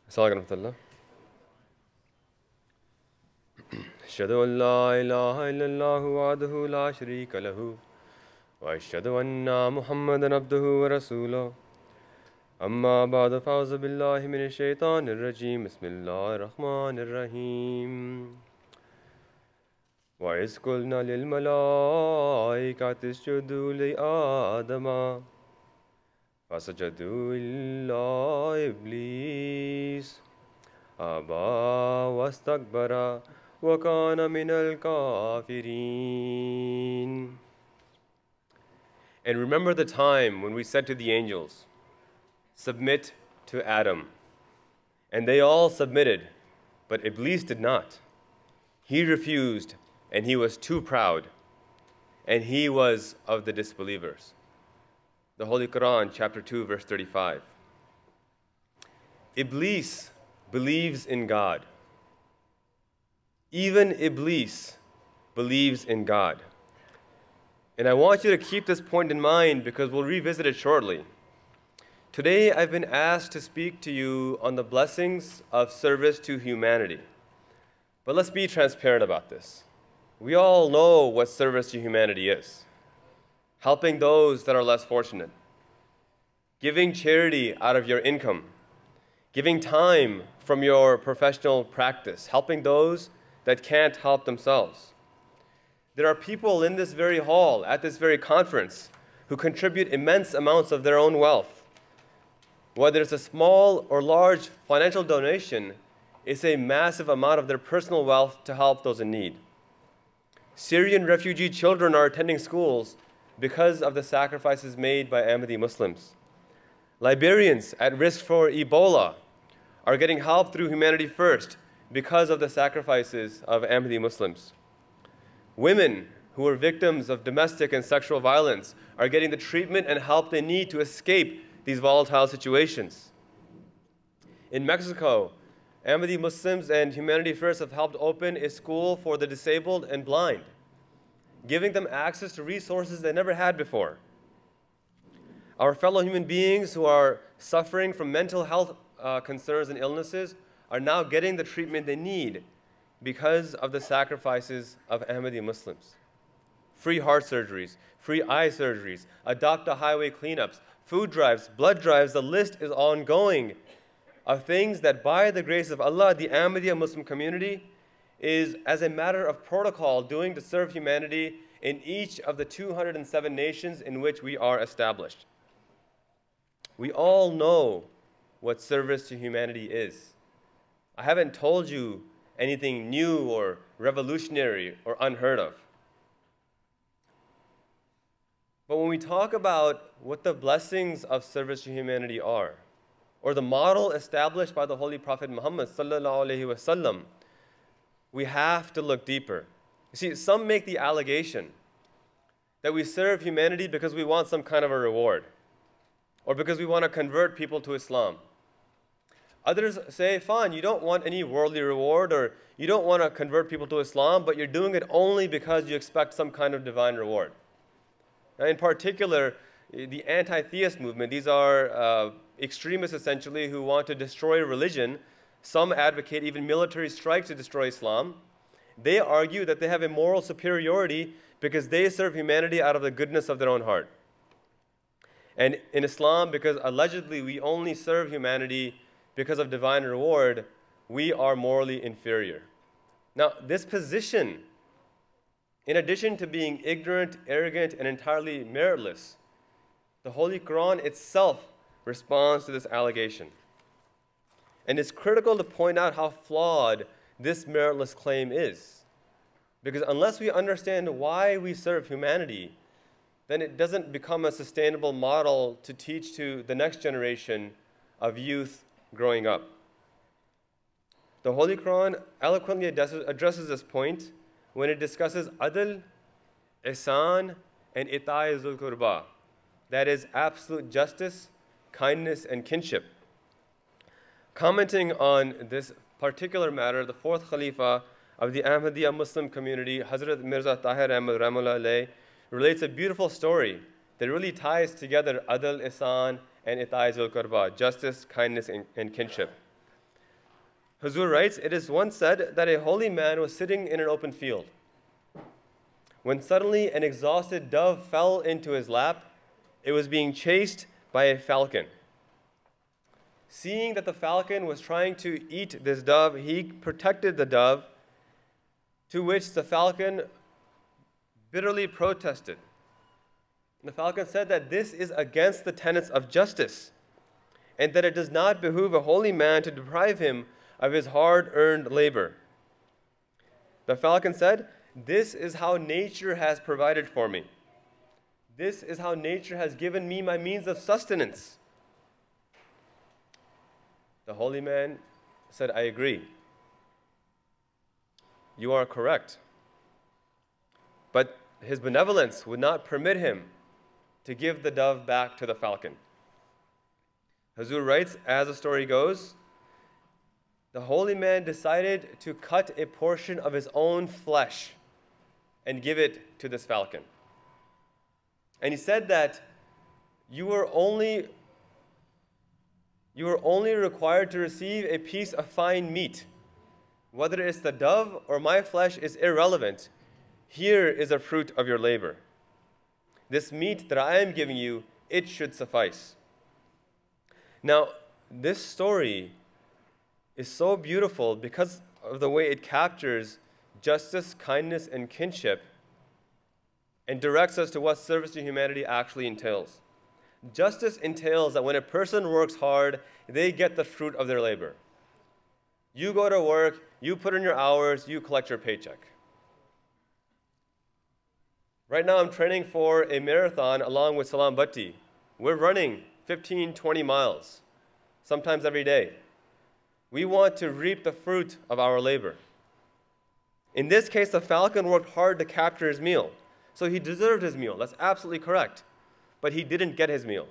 Assalamu alaikum. Ashhadu an la ilaha illallah wahdahu la sharika lahu wa ashhadu anna Muhammadan abduhu wa rasuluh. Amma ba'du fa'udhu billahi minash shaitanir rajim. Bismillahir rahmanir rahim. Wa iz qulna lil malaikati isjudu li Adama fasajadu illa iblis aba wastakbara wa kana minal kafirin. And remember the time when we said to the angels, submit to Adam. And they all submitted, but Iblis did not. He refused, and he was too proud, and he was of the disbelievers. The Holy Quran, chapter 2, verse 35. Iblis believes in God. Even Iblis believes in God. And I want you to keep this point in mind because we'll revisit it shortly. Today, I've been asked to speak to you on the blessings of service to humanity. But let's be transparent about this. We all know what service to humanity is. Helping those that are less fortunate. Giving charity out of your income. Giving time from your professional practice. Helping those that can't help themselves. There are people in this very hall, at this very conference, who contribute immense amounts of their own wealth. Whether it's a small or large financial donation, it's a massive amount of their personal wealth to help those in need. Syrian refugee children are attending schools because of the sacrifices made by Ahmadi Muslims. Liberians at risk for Ebola are getting help through Humanity First because of the sacrifices of Ahmadi Muslims. Women who are victims of domestic and sexual violence are getting the treatment and help they need to escape these volatile situations. In Mexico, Ahmadi Muslims and Humanity First have helped open a school for the disabled and blind, giving them access to resources they never had before. Our fellow human beings who are suffering from mental health concerns and illnesses are now getting the treatment they need because of the sacrifices of Ahmadi Muslims. Free heart surgeries, free eye surgeries, adopt a highway cleanups, food drives, blood drives, the list is ongoing of things that by the grace of Allah, the Ahmadiyya Muslim community is, as a matter of protocol, doing to serve humanity in each of the 207 nations in which we are established. We all know what service to humanity is. I haven't told you anything new or revolutionary or unheard of. But when we talk about what the blessings of service to humanity are, or the model established by the Holy Prophet Muhammad sallallahu alaihi wasallam, we have to look deeper. You see, some make the allegation that we serve humanity because we want some kind of a reward, or because we want to convert people to Islam. Others say, fine, you don't want any worldly reward, or you don't want to convert people to Islam, but you're doing it only because you expect some kind of divine reward. Now, in particular, the Anti-Theist Movement, these are extremists essentially who want to destroy religion. Some advocate even military strikes to destroy Islam. They argue that they have a moral superiority because they serve humanity out of the goodness of their own heart. And in Islam, because allegedly we only serve humanity because of divine reward, we are morally inferior. Now, this position, in addition to being ignorant, arrogant, and entirely meritless, the Holy Quran itself responds to this allegation. And it's critical to point out how flawed this meritless claim is. Because unless we understand why we serve humanity, then it doesn't become a sustainable model to teach to the next generation of youth growing up. The Holy Quran eloquently addresses this point when it discusses adl, ihsan, and ita'i zul qurba. That is absolute justice, kindness, and kinship. Commenting on this particular matter, the fourth Khalifa of the Ahmadiyya Muslim community, Hazrat Mirza Tahir Ahmad Rahimahullah alayh, relates a beautiful story that really ties together adl, ihsan, and ita'i zul qurba, justice, kindness, and kinship. Huzur writes, it is once said that a holy man was sitting in an open field when suddenly an exhausted dove fell into his lap. It was being chased by a falcon. Seeing that the falcon was trying to eat this dove, he protected the dove, to which the falcon bitterly protested. The falcon said that this is against the tenets of justice, and that it does not behoove a holy man to deprive him of his hard-earned labor. The falcon said, this is how nature has provided for me. This is how nature has given me my means of sustenance. The holy man said, I agree. You are correct. But his benevolence would not permit him to give the dove back to the falcon. Huzur writes, as the story goes, the holy man decided to cut a portion of his own flesh and give it to this falcon. And he said that you were only required to receive a piece of fine meat. Whether it's the dove or my flesh is irrelevant. Here is a fruit of your labor. This meat that I am giving you, it should suffice. Now, this story is so beautiful because of the way it captures justice, kindness, and kinship, and directs us to what service to humanity actually entails. Justice entails that when a person works hard, they get the fruit of their labor. You go to work, you put in your hours, you collect your paycheck. Right now I'm training for a marathon along with Salam Bhatti. We're running 15, 20 miles, sometimes every day. We want to reap the fruit of our labor. In this case, the falcon worked hard to capture his meal. So he deserved his meal. That's absolutely correct. But he didn't get his meal.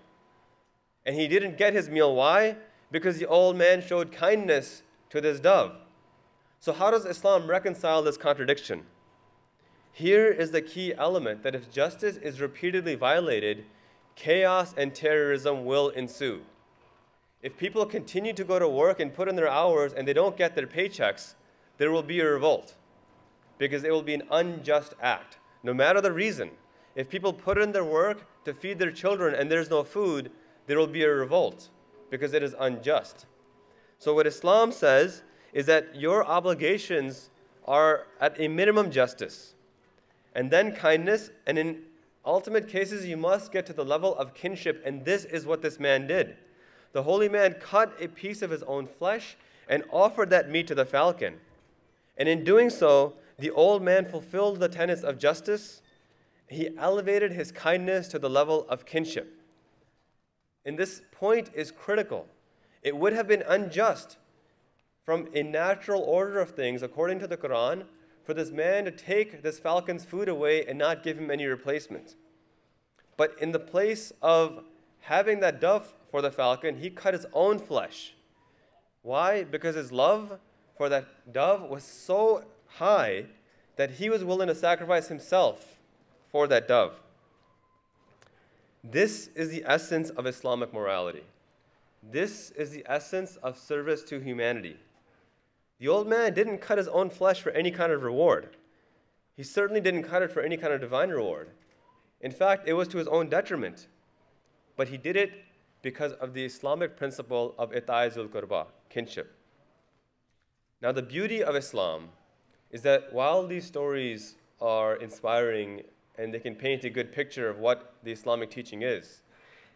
And he didn't get his meal. Why? Because the old man showed kindness to this dove. So how does Islam reconcile this contradiction? Here is the key element, that if justice is repeatedly violated, chaos and terrorism will ensue. If people continue to go to work and put in their hours and they don't get their paychecks, there will be a revolt, because it will be an unjust act, no matter the reason. If people put in their work to feed their children and there's no food, there will be a revolt, because it is unjust. So what Islam says is that your obligations are at a minimum justice, and then kindness, and in ultimate cases you must get to the level of kinship, and this is what this man did. The holy man cut a piece of his own flesh and offered that meat to the falcon. And in doing so, the old man fulfilled the tenets of justice. He elevated his kindness to the level of kinship. And this point is critical. It would have been unjust from a natural order of things, according to the Quran, for this man to take this falcon's food away and not give him any replacement. But in the place of having that dove for the falcon, he cut his own flesh. Why? Because his love for that dove was so high that he was willing to sacrifice himself for that dove. This is the essence of Islamic morality. This is the essence of service to humanity. The old man didn't cut his own flesh for any kind of reward. He certainly didn't cut it for any kind of divine reward. In fact, it was to his own detriment. But he did it because of the Islamic principle of ita'izul qurba, kinship. Now, the beauty of Islam is that while these stories are inspiring and they can paint a good picture of what the Islamic teaching is,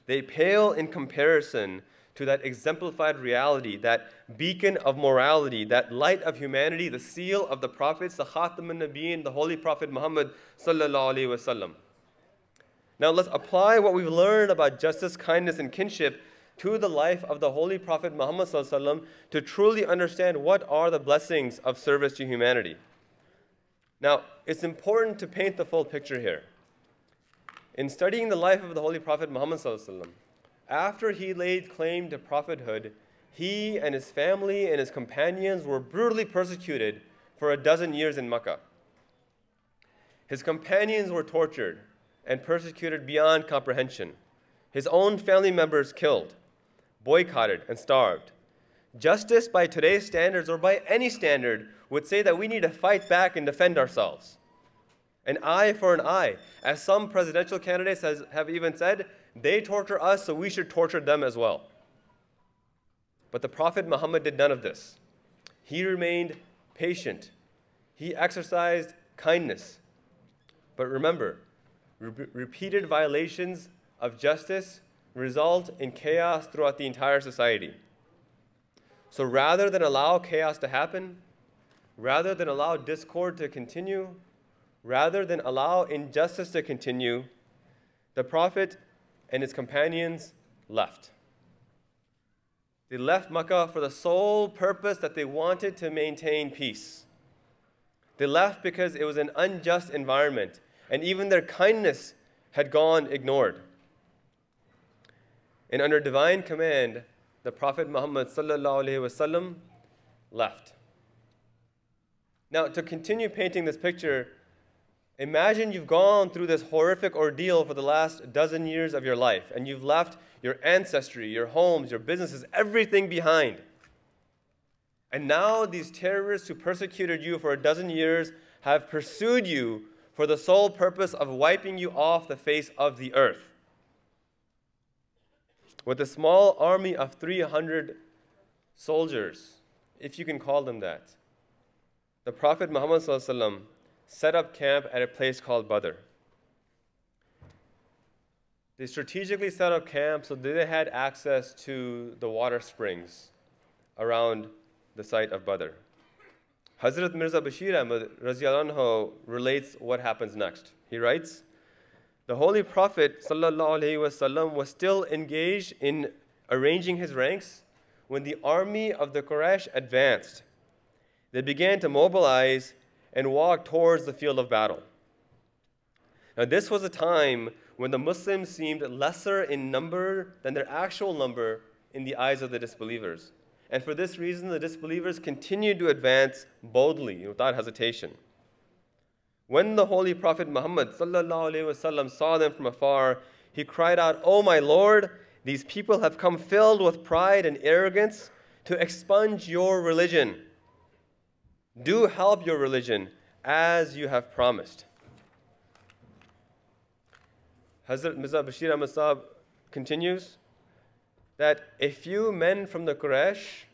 they pale in comparison to that exemplified reality, that beacon of morality, that light of humanity, the seal of the prophets, the Khatam al-Nabiyyin, the Holy Prophet Muhammad sallallahu alaihi wasallam. Now let's apply what we've learned about justice, kindness, and kinship to the life of the Holy Prophet Muhammad sallallahu alaihi wasallam to truly understand what are the blessings of service to humanity. Now, it's important to paint the full picture here. In studying the life of the Holy Prophet Muhammad sallallahu alaihi wasallam, after he laid claim to prophethood, he and his family and his companions were brutally persecuted for 12 years in Makkah. His companions were tortured and persecuted beyond comprehension. His own family members killed, boycotted, and starved. Justice by today's standards or by any standard would say that we need to fight back and defend ourselves. An eye for an eye. As some presidential candidates have even said, they torture us, so we should torture them as well. But the Prophet Muhammad did none of this. He remained patient. He exercised kindness. But remember, repeated violations of justice result in chaos throughout the entire society. So rather than allow chaos to happen, rather than allow discord to continue, rather than allow injustice to continue, the Prophet and his companions left. They left Makkah for the sole purpose that they wanted to maintain peace. They left because it was an unjust environment, and even their kindness had gone ignored. And under divine command, the Prophet Muhammad ﷺ left. Now, to continue painting this picture, imagine you've gone through this horrific ordeal for the last dozen years of your life, and you've left your ancestry, your homes, your businesses, everything behind. And now these terrorists who persecuted you for a dozen years have pursued you for the sole purpose of wiping you off the face of the earth. With a small army of 300 soldiers, if you can call them that, the Prophet Muhammad ﷺ set up camp at a place called Badr. They strategically set up camp so that they had access to the water springs around the site of Badr. Hazrat Mirza Bashir Ahmad Radiallahu Anhu relates what happens next. He writes, the Holy Prophet ﷺ was still engaged in arranging his ranks when the army of the Quraysh advanced. They began to mobilize and walk towards the field of battle. Now, this was a time when the Muslims seemed lesser in number than their actual number in the eyes of the disbelievers. And for this reason, the disbelievers continued to advance boldly, without hesitation. When the Holy Prophet Muhammad ﷺ saw them from afar, he cried out, "O my Lord, these people have come filled with pride and arrogance to expunge your religion. Do help your religion as you have promised." Hazrat Mirza Bashir Ahmad Sahib continues that a few men from the Quraysh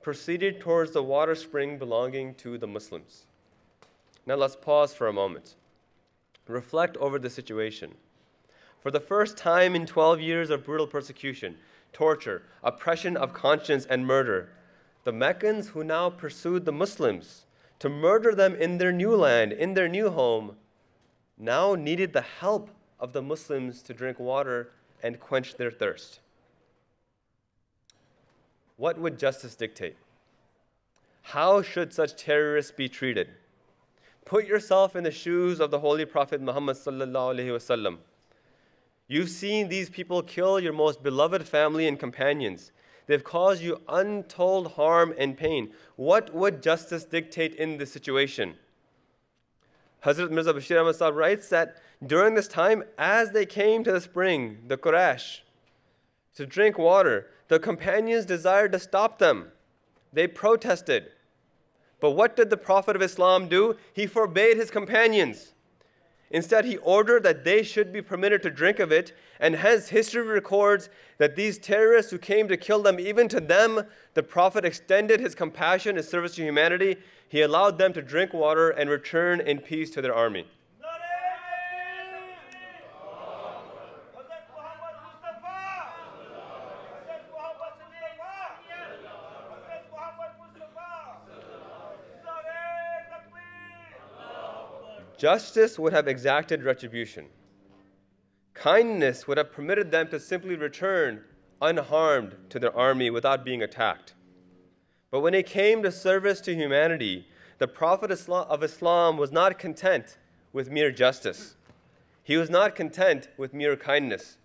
proceeded towards the water spring belonging to the Muslims. Now let's pause for a moment. Reflect over the situation. For the first time in 12 years of brutal persecution, torture, oppression of conscience, and murder, the Meccans who now pursued the Muslims to murder them in their new land, in their new home, now needed the help of the Muslims to drink water and quench their thirst. What would justice dictate? How should such terrorists be treated? Put yourself in the shoes of the Holy Prophet Muhammad ﷺ. You've seen these people kill your most beloved family and companions. They've caused you untold harm and pain. What would justice dictate in this situation? Hazrat Mirza Bashir Ahmad Sahib writes that during this time, as they came to the spring, the Quraysh, to drink water, the companions desired to stop them. They protested. But what did the Prophet of Islam do? He forbade his companions. Instead, he ordered that they should be permitted to drink of it, and hence history records that these terrorists who came to kill them, even to them, the Prophet extended his compassion and service to humanity. He allowed them to drink water and return in peace to their army. Justice would have exacted retribution. Kindness would have permitted them to simply return unharmed to their army without being attacked. But when it came to service to humanity, the Prophet of Islam was not content with mere justice. He was not content with mere kindness.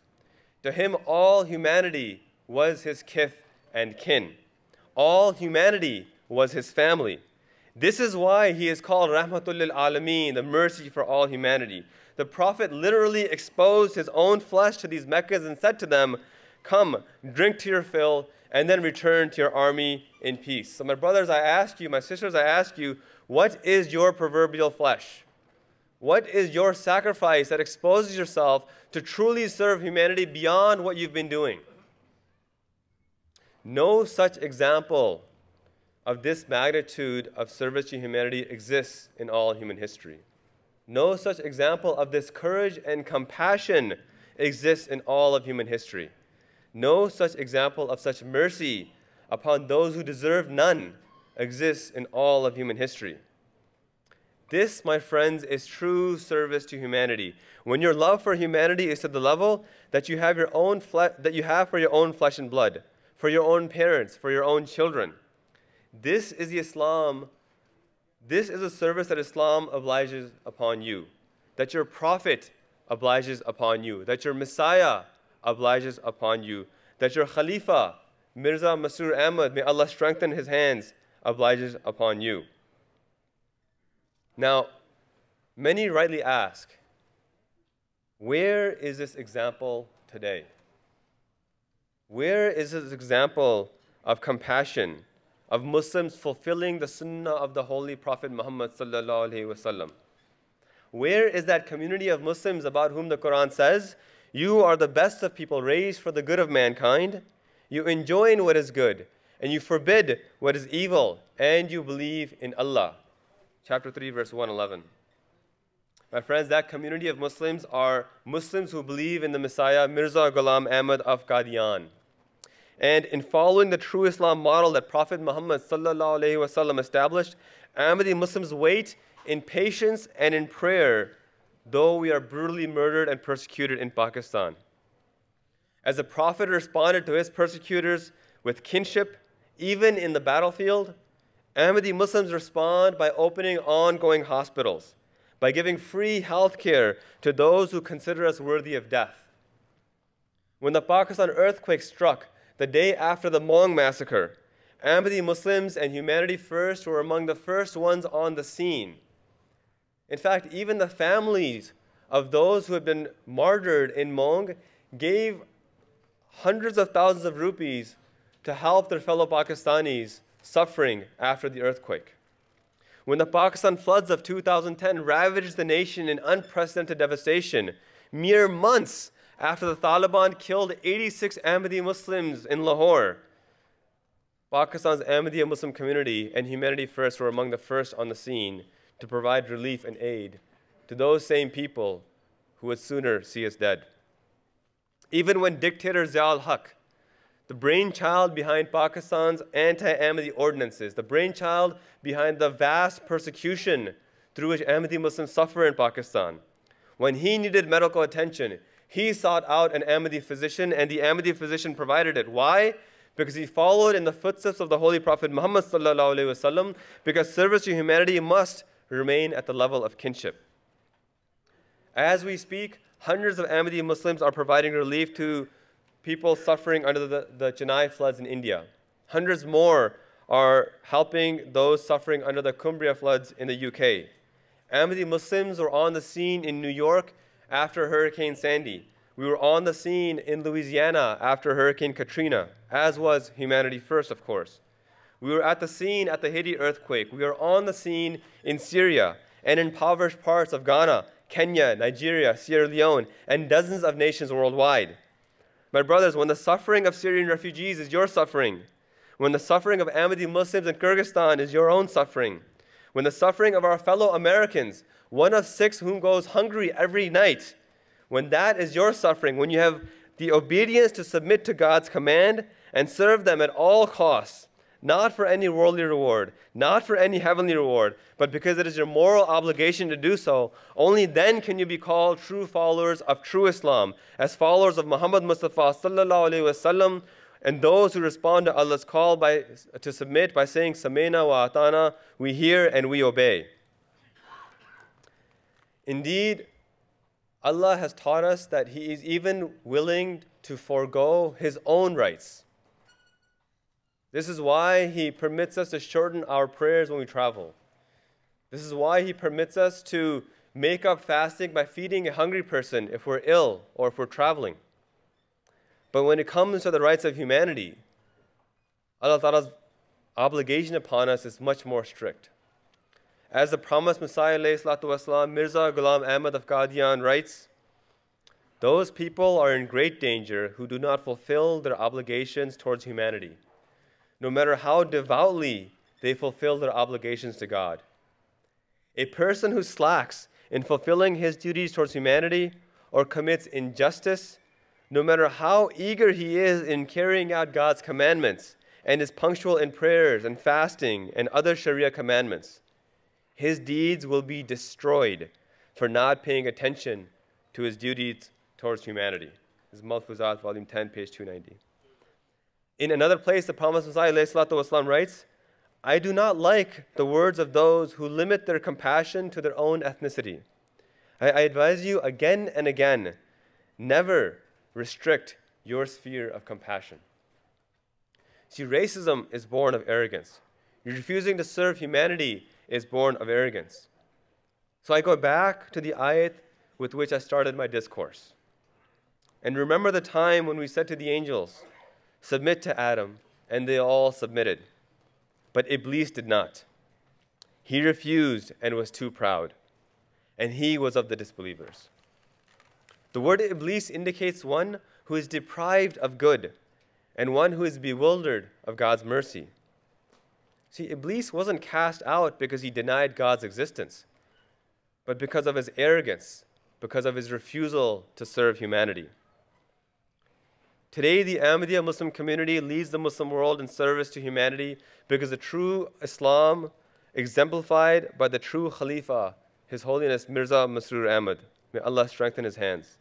To him, all humanity was his kith and kin. All humanity was his family. This is why he is called Rahmatul lil Alameen, the mercy for all humanity. The Prophet literally exposed his own flesh to these Meccas and said to them Come, drink to your fill, and then return to your army in peace. So my brothers, I ask you, my sisters, I ask you, what is your proverbial flesh? What is your sacrifice that exposes yourself to truly serve humanity beyond what you've been doing? No such example of this magnitude of service to humanity exists in all human history. No such example of this courage and compassion exists in all of human history. No such example of such mercy upon those who deserve none exists in all of human history. This, my friends, is true service to humanity. When your love for humanity is to the level that you have for your own flesh and blood, for your own parents, for your own children. This is the Islam. This is a service that Islam obliges upon you, that your prophet obliges upon you, that your Messiah obliges upon you, that your Khalifa, Mirza Masroor Ahmad, may Allah strengthen his hands, obliges upon you. Now, many rightly ask, where is this example today? Where is this example of compassion, of Muslims fulfilling the sunnah of the Holy Prophet Muhammad sallallahu alaihi wasallam? Where is that community of Muslims about whom the Quran says, you are the best of people raised for the good of mankind, you enjoin what is good, and you forbid what is evil, and you believe in Allah? Chapter 3, verse 111. My friends, that community of Muslims are Muslims who believe in the Messiah, Mirza Ghulam Ahmad of Qadian. And in following the true Islam model that Prophet Muhammad sallallahu alaihi wasallam established, Ahmadi Muslims wait in patience and in prayer, though we are brutally murdered and persecuted in Pakistan. As the Prophet responded to his persecutors with kinship, even in the battlefield, Ahmadi Muslims respond by opening ongoing hospitals, by giving free health care to those who consider us worthy of death. When the Pakistan earthquake struck the day after the Mong massacre, Ahmadi Muslims and Humanity First were among the first ones on the scene. In fact, even the families of those who had been martyred in Mong gave hundreds of thousands of rupees to help their fellow Pakistanis suffering after the earthquake. When the Pakistan floods of 2010 ravaged the nation in unprecedented devastation, mere months after the Taliban killed 86 Ahmadi Muslims in Lahore, Pakistan's Ahmadiyya Muslim community and Humanity First were among the first on the scene to provide relief and aid to those same people who would sooner see us dead. Even when dictator Zia-ul-Haq, the brainchild behind Pakistan's anti-Ahmadi ordinances, the brainchild behind the vast persecution through which Ahmadi Muslims suffer in Pakistan, when he needed medical attention, he sought out an Ahmadi physician, and the Ahmadi physician provided it. Why? Because he followed in the footsteps of the Holy Prophet Muhammad sallallahu alaihi wasallam, because service to humanity must remain at the level of kinship. As we speak, hundreds of Ahmadi Muslims are providing relief to people suffering under the Chennai floods in India. Hundreds more are helping those suffering under the Cumbria floods in the UK. Ahmadi Muslims were on the scene in New York after Hurricane Sandy. We were on the scene in Louisiana after Hurricane Katrina, as was Humanity First, of course. We were at the scene at the Haiti earthquake. We are on the scene in Syria and in impoverished parts of Ghana, Kenya, Nigeria, Sierra Leone, and dozens of nations worldwide. My brothers, when the suffering of Syrian refugees is your suffering, when the suffering of Ahmadi Muslims in Kyrgyzstan is your own suffering, when the suffering of our fellow Americans, one of 6 whom goes hungry every night, when that is your suffering, when you have the obedience to submit to God's command and serve them at all costs, not for any worldly reward, not for any heavenly reward, but because it is your moral obligation to do so, only then can you be called true followers of true Islam, as followers of Muhammad Mustafa sallallahu alaihi wasallam, and those who respond to Allah's call to submit by saying, Samena wa atana, we hear and we obey. Indeed, Allah has taught us that He is even willing to forego His own rights. This is why He permits us to shorten our prayers when we travel. This is why He permits us to make up fasting by feeding a hungry person if we're ill or if we're traveling. But when it comes to the rights of humanity, Allah Ta'ala's obligation upon us is much more strict. As the promised Messiah ﷺ, Mirza Ghulam Ahmad of Qadian writes, those people are in great danger who do not fulfill their obligations towards humanity, no matter how devoutly they fulfill their obligations to God. A person who slacks in fulfilling his duties towards humanity or commits injustice, no matter how eager he is in carrying out God's commandments and is punctual in prayers and fasting and other Sharia commandments, his deeds will be destroyed for not paying attention to his duties towards humanity. This is Malfuzat, volume 10, page 290. In another place, the promised Messiah ﷺ writes, I do not like the words of those who limit their compassion to their own ethnicity. I advise you again and again, never restrict your sphere of compassion. See, racism is born of arrogance. Refusing to serve humanity is born of arrogance. So I go back to the ayat with which I started my discourse. And remember the time when we said to the angels, submit to Adam, and they all submitted. But Iblis did not. He refused and was too proud, and he was of the disbelievers. The word Iblis indicates one who is deprived of good and one who is bewildered of God's mercy. See, Iblis wasn't cast out because he denied God's existence, but because of his arrogance, because of his refusal to serve humanity. Today, the Ahmadiyya Muslim community leads the Muslim world in service to humanity because the true Islam, exemplified by the true Khalifa, His Holiness Mirza Masroor Ahmad, may Allah strengthen his hands.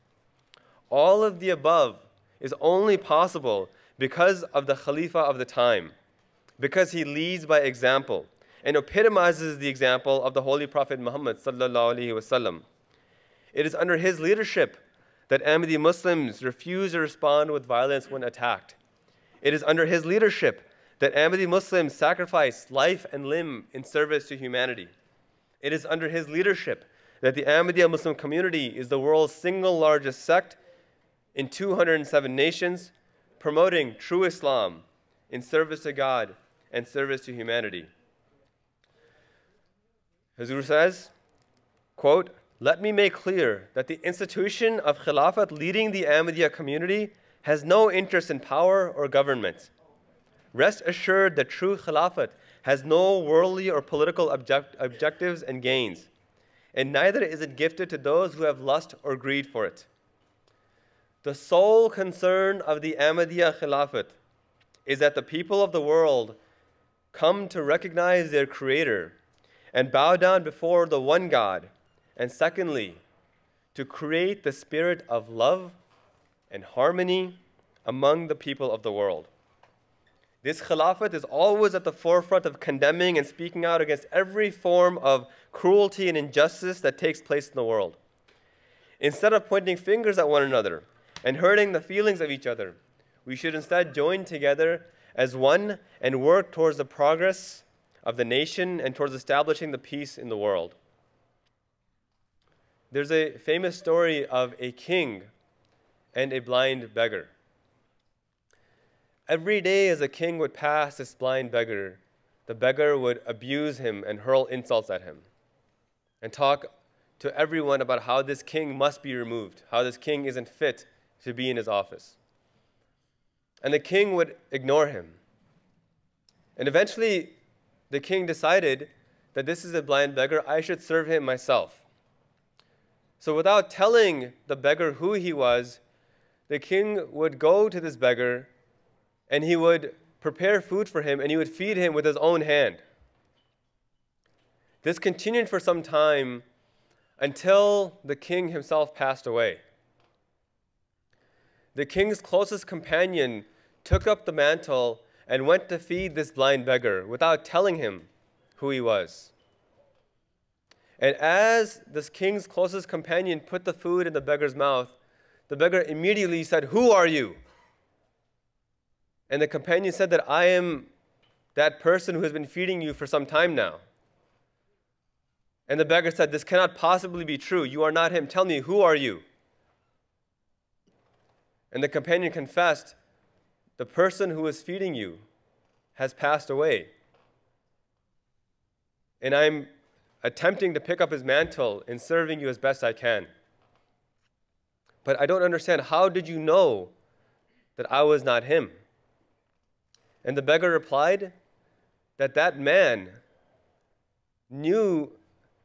All of the above is only possible because of the Khalifa of the time, because he leads by example and epitomizes the example of the Holy Prophet Muhammad sallallahu alaihi wasallam. It is under his leadership that Ahmadi Muslims refuse to respond with violence when attacked. It is under his leadership that Ahmadi Muslims sacrifice life and limb in service to humanity. It is under his leadership that the Ahmadiyya Muslim community is the world's single largest sect in 207 nations, promoting true Islam in service to God and service to humanity. Hazur says, quote, let me make clear that the institution of Khilafat leading the Ahmadiyya community has no interest in power or government. Rest assured that true Khilafat has no worldly or political objectives and gains, and neither is it gifted to those who have lust or greed for it. The sole concern of the Ahmadiyya Khilafat is that the people of the world come to recognize their Creator and bow down before the one God, and secondly, to create the spirit of love and harmony among the people of the world. This Khilafat is always at the forefront of condemning and speaking out against every form of cruelty and injustice that takes place in the world. Instead of pointing fingers at one another and hurting the feelings of each other, we should instead join together as one and work towards the progress of the nation and towards establishing the peace in the world. There's a famous story of a king and a blind beggar. Every day as a king would pass this blind beggar, the beggar would abuse him and hurl insults at him and talk to everyone about how this king must be removed, how this king isn't fit to be in his office. And the king would ignore him. And eventually, the king decided that this is a blind beggar, I should serve him myself. So without telling the beggar who he was, the king would go to this beggar and he would prepare food for him and he would feed him with his own hand. This continued for some time until the king himself passed away. The king's closest companion took up the mantle and went to feed this blind beggar without telling him who he was. And as this king's closest companion put the food in the beggar's mouth, the beggar immediately said, "Who are you?" And the companion said that I am that person who has been feeding you for some time now. And the beggar said, this cannot possibly be true. You are not him. Tell me, who are you? And the companion confessed, the person who is feeding you has passed away. And I'm attempting to pick up his mantle and serving you as best I can. But I don't understand, how did you know that I was not him? And the beggar replied that that man knew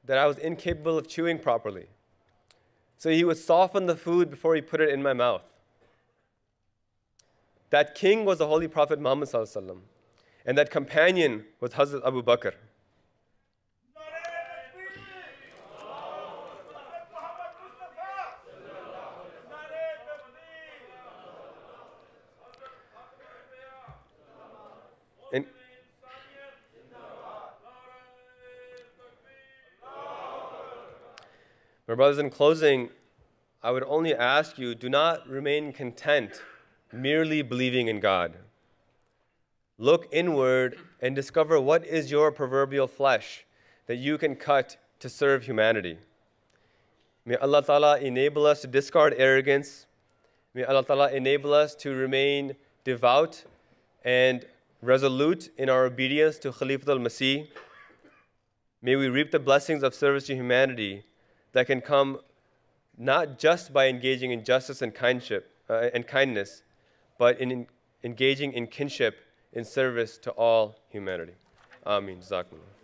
that I was incapable of chewing properly. So he would soften the food before he put it in my mouth. That king was the Holy Prophet Muhammad sallallahu alaihi wasallam, and that companion was Hazrat Abu Bakr. And my brothers, in closing, I would only ask you, do not remain content merely believing in God. Look inward and discover what is your proverbial flesh that you can cut to serve humanity. May Allah Ta'ala enable us to discard arrogance. May Allah Ta'ala enable us to remain devout and resolute in our obedience to Khalifatul Masih. May we reap the blessings of service to humanity that can come not just by engaging in justice and kindness, but in engaging in kinship in service to all humanity. Ameen. Jazakumullah.